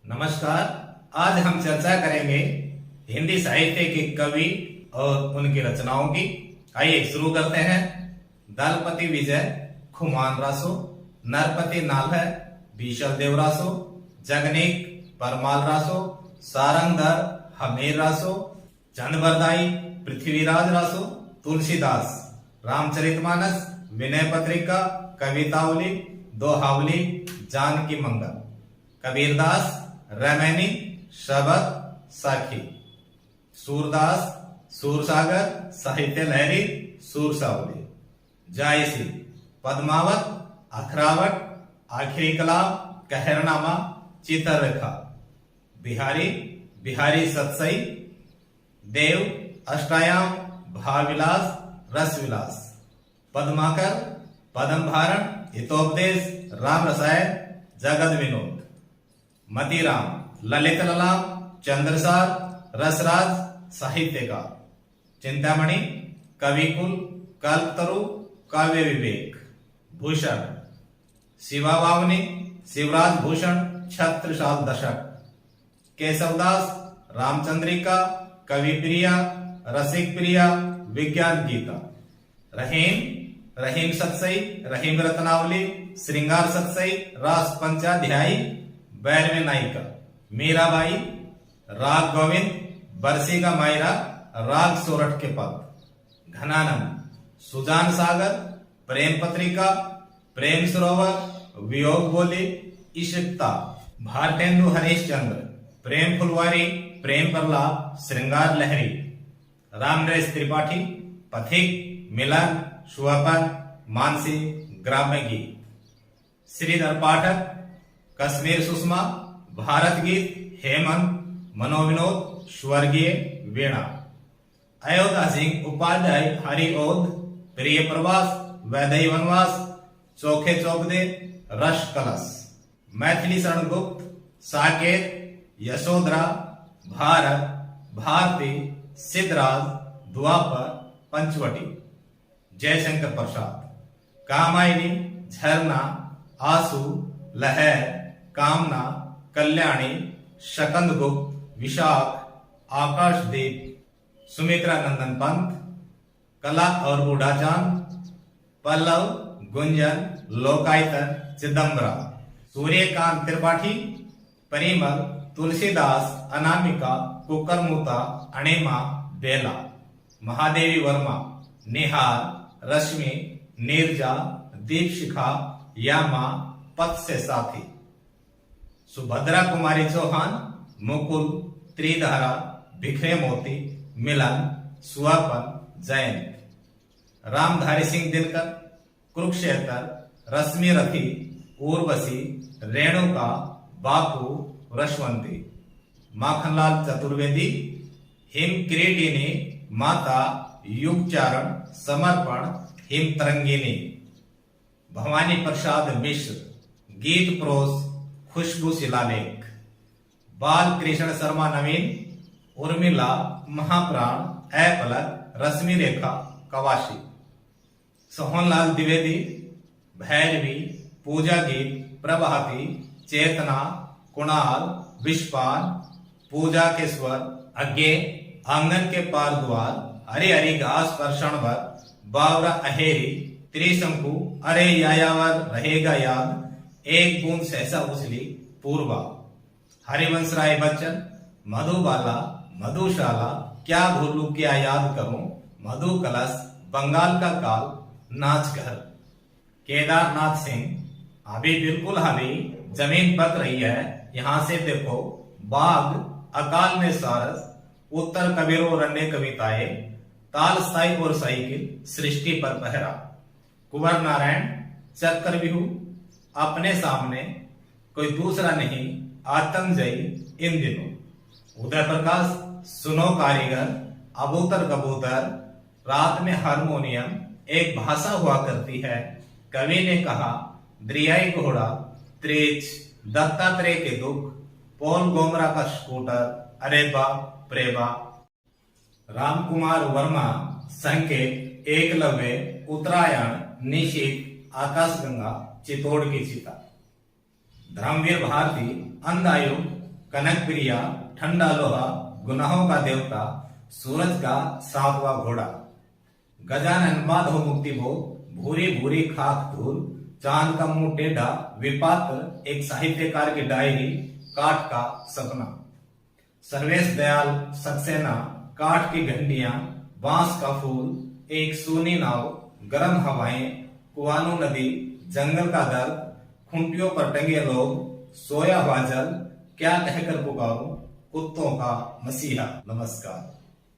नमस्कार। आज हम चर्चा करेंगे हिंदी साहित्य के कवि और उनकी रचनाओं की। आइए शुरू करते हैं। दलपति विजय खुमान रासो, नरपति नाल्ह बीशल देव रासो, जगनीक परमाल रासो, सारंगधर हमीर रासो, चंदबरदाई पृथ्वीराज रासो, तुलसीदास रामचरितमानस, विनय पत्रिका, कवितावली, दोहावली, जानकी मंगल, कबीरदास रैमैनी, शबद, साखी, सूरदास सूरसागर, साहित्य लहरी, सूरसावली, जायसी, पद्मावत, अखरावट, आखिरी कलाम, कहरनामा, चित्ररेखा, बिहारी बिहारी सतसई, देव अष्टायाम, भाविलास, रसविलास, पद्माकर, पद्मभारण, हितोपदेश, राम रसायन, जगद विनोद, मतीराम, ललित ललाम, चंद्रसार, रसराज, साहित्यकार, चिंतामणि, कविकुल, कल्पतरु, काव्य विवेक, भूषण, शिवावावनी, शिवराज भूषण, छत्रसाल दशक, केशवदास, रामचंद्रिका, कवि प्रिया, रसिक प्रिया, विज्ञान गीता, रहीम रहीम सतसई, रहीम रत्नावली, श्रृंगार सतसई, रास पंचाध्यायी, बैरवे नायिका, मीराबाई, राग गोविंद, बरसी का मायरा, राग सोरठ के पद, घनानंद, सुजान सागर, प्रेम पत्रिका, प्रेम सरोवर, वियोग बोली, इशिकता, भारतेंदु हरीशचंद्र, प्रेम फुलवारी, प्रेम प्रलाप, श्रृंगार लहरी, रामनरेश त्रिपाठी, पथिक, मिलन, शुआपन, मानसी, ग्राम्य गीत, श्रीधर पाठक, कश्मीर सुषमा, भारत गीत, हेमंत, मनोविनोद, स्वर्गीय वीणा, अयोध्या सिंह उपाध्याय, हरिओद, प्रिय प्रवास, वैदई वनवास, चोखे चौकदे, रश कलश, मैथिली शरण गुप्त, साकेत, यशोधरा, भारत, भारती, सिद्धराज, द्वापर, पंचवटी, जयशंकर प्रसाद, कामायनी, झरना, आंसू, लहर, कामना, कल्याणी, शकंदगुप्त, विशाख, आकाशदीप, सुमित्रा नंदन पंत, कला और बूढ़ा चांद, पल्लव, गुंजन, लोकायतन, चिदम्बरा, सूर्यकांत त्रिपाठी, परिमल, तुलसीदास, अनामिका, कुकरमुता, अणिमा, बेला, महादेवी वर्मा, निहार, रश्मि, नीरजा, दीपशिखा, यामा, पथ से साथी, सुभद्रा कुमारी चौहान, मुकुल, त्रिधारा, बिखरे मोती, मिलन, सुहापन, जयंत, रामधारी सिंह दिनकर, कुरुक्षेत्र, रश्मि रथी, उर्वशी, रेणुका, बापू, रशवंती, माखनलाल चतुर्वेदी, हिम किरीटिनी, माता, युगचारण, समर्पण, हिम तरंगिनी, भवानी प्रसाद मिश्र, गीत प्रोस, खुशबू शिलालेख, बाल कृष्ण शर्मा नवीन, उर्मिला, महाप्राण, अपलक, रश्मि रेखा, कवाशी, सोहनलाल द्विवेदी, भैरवी, पूजा गीत, प्रभाती, चेतना, कुणाल, विश्वान, पूजा के स्वर, अज्ञे, आंगन के पार द्वार, हरी हरी घास पर क्षणभर, बावरा अहेरी, त्रिशंकु, अरे यायावर रहेगा याद, एक बूंद सहसा उछली, पूर्वा, हरिवंश राय बच्चन, मधुबाला, मधुशाला, क्या भूलू क्या याद करूं, मधु कलश, बंगाल का काल, नाच घर, केदारनाथ सिंह, अभी बिल्कुल हवी जमीन पक रही है, यहां से देखो, बाघ, अकाल में सारस, उत्तर कबीरो रन्य कविताएं, ताल स्थाई और साइकिल, सृष्टि पर पहरा, कुंवर नारायण, चक्रव्यूह, अपने सामने कोई दूसरा नहीं, आतंकजयी, इन दिनों, उदय प्रकाश, सुनो कारीगर, अबूतर कबूतर, रात में हारमोनियम, एक भाषा हुआ करती है, कवि ने कहा, दरियाई घोड़ा, त्रेच, दत्तात्रेय के दुख, पॉल गोमरा का स्कूटर, अरे बा प्रेमा, राम कुमार वर्मा, संकेत, एकलव्य, उत्तरायण, निशित, आकाशगंगा, चितौड़ की चिता, धर्मवीर भारती, अंधायुग, कनक प्रिया, ठंडा लोहा, गुनाहों का देवता, सूरज का 7वां घोड़ा। गजानन माधव मुक्ति भोग, भूरी भूरी खाक धूल, चांद का मुंह टेढ़ा, विपात्र, एक साहित्यकार की डायरी, काठ का सपना। सर्वेश दयाल सक्सेना, काठ की घंटियां, बांस का फूल, एक सूनी नाव, गर्म हवाएं, कुआनो नदी, जंगल का दर्द, खूंटियों पर टंगे लोग, सोया हुआ जल, क्या कहकर पुकारूं, कुत्तों का मसीहा। नमस्कार।